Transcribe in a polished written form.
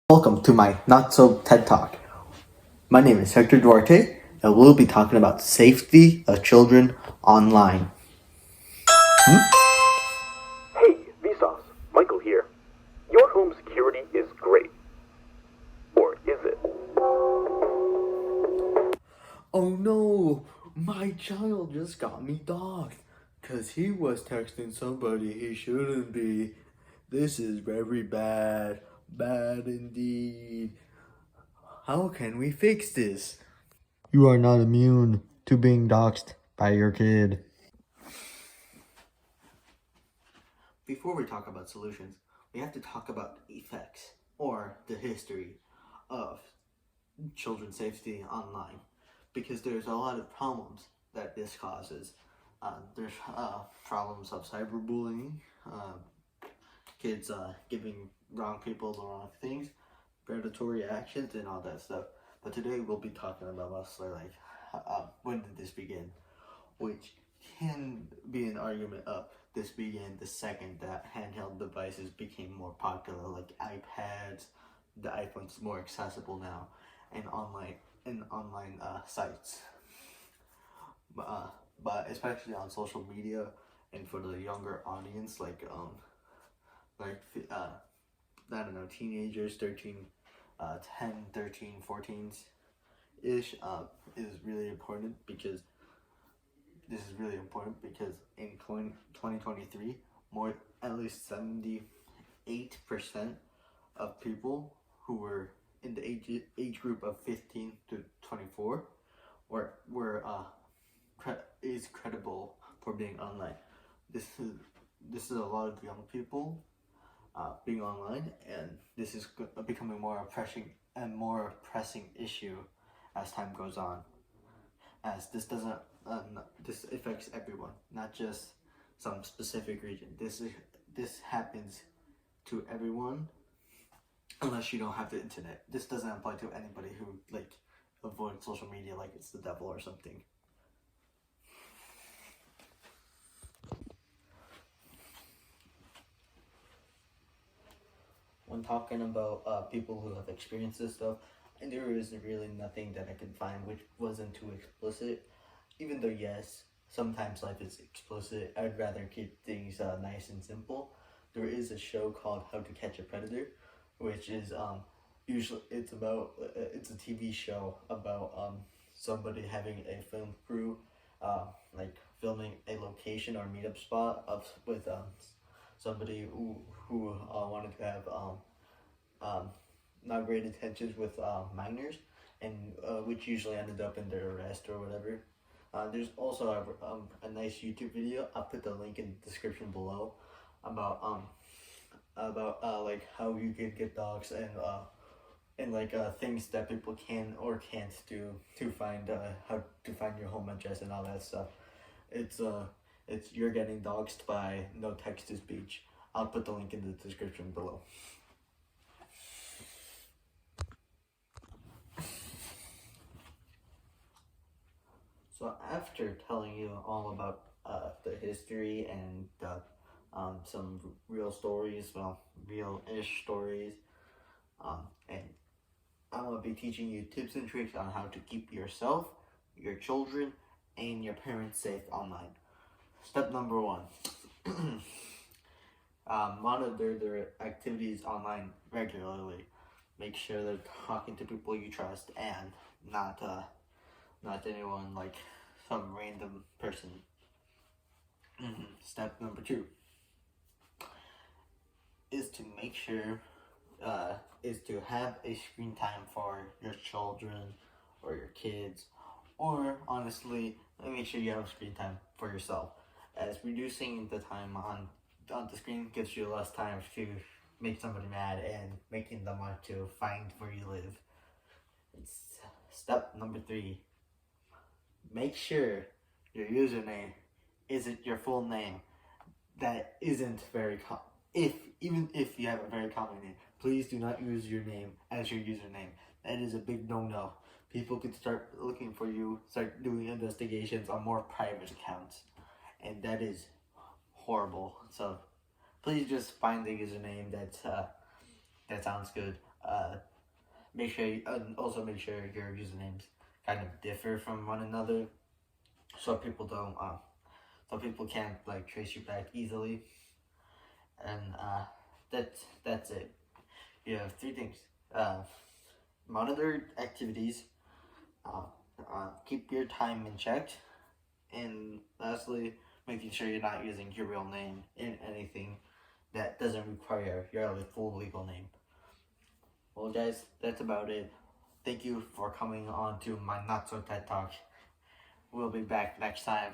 Welcome to my Not So TED Talk. My name is Hector Duarte, and we'll be talking about safety of children online. Hey, VSAUSE, Michael here. Your home security is great. Or is it? Oh no, my child just got me doxxed because he was texting somebody he shouldn't be. This is very bad, bad indeed. How can we fix this? You are not immune to being doxxed by your kid. Before we talk about solutions, we have to talk about effects or the history of children's safety online because there's a lot of problems that this causes. There's problems of cyberbullying, kids giving wrong people the wrong things, predatory actions, and all that stuff. But today we'll be talking about mostly like when did this begin, which can be an argument of this began the second that handheld devices became more popular, like iPads. The iPhone's more accessible now, and online sites. But especially on social media and for the younger audience, I don't know, teenagers, 10, 13, 14s ish, is really important because this is really important because in 2023, at least 78% of people who were in the age group of 15 to 24 is credible for being online. This is a lot of young people being online, and this is becoming more pressing issue as time goes on. As this doesn't this affects everyone, not just some specific region. This happens to everyone unless you don't have the internet. This doesn't apply to anybody who avoids social media like it's the devil or something. When talking about people who have experienced this stuff, and there is really nothing that I could find which wasn't too explicit. Even though yes, sometimes life is explicit, I'd rather keep things nice and simple. There is a show called How to Catch a Predator, which is usually it's a TV show about somebody having a film crew filming a location or meetup spot with somebody who wanted to have not great intentions with minors, and which usually ended up in their arrest or whatever. There's also a nice YouTube video. I'll put the link in the description below about how you can get dogs and things that people can or can't do to find how to find your home address and all that stuff. It's you're getting doxxed by no text to speech. I'll put the link in the description below. So after telling you all about the history and some real stories, real-ish stories, and I'm going to be teaching you tips and tricks on how to keep yourself, your children, and your parents safe online. Step number 1. Monitor their activities online regularly. Make sure they're talking to people you trust and not anyone like some random person. Step number 2 is to make sure is to have a screen time for your children or your kids, or honestly, make sure you have screen time for yourself, as reducing the time on the screen gives you less time to make somebody mad and making them want to find where you live. Step number 3, make sure your username isn't your full name. That isn't very common. Even if you have a very common name, please do not use your name as your username. That is a big no-no. People could start looking for you, start doing investigations on more private accounts, and that is horrible. So please just find the username that sounds good. Make sure also make sure your usernames kind of differ from one another, so people don't so people can't like trace you back easily. And that's it. You have three things: monitor activities, keep your time in check, and lastly, making sure you're not using your real name in anything that doesn't require your full legal name. Well, guys, that's about it. Thank you for coming on to my Not So TED Talk. We'll be back next time.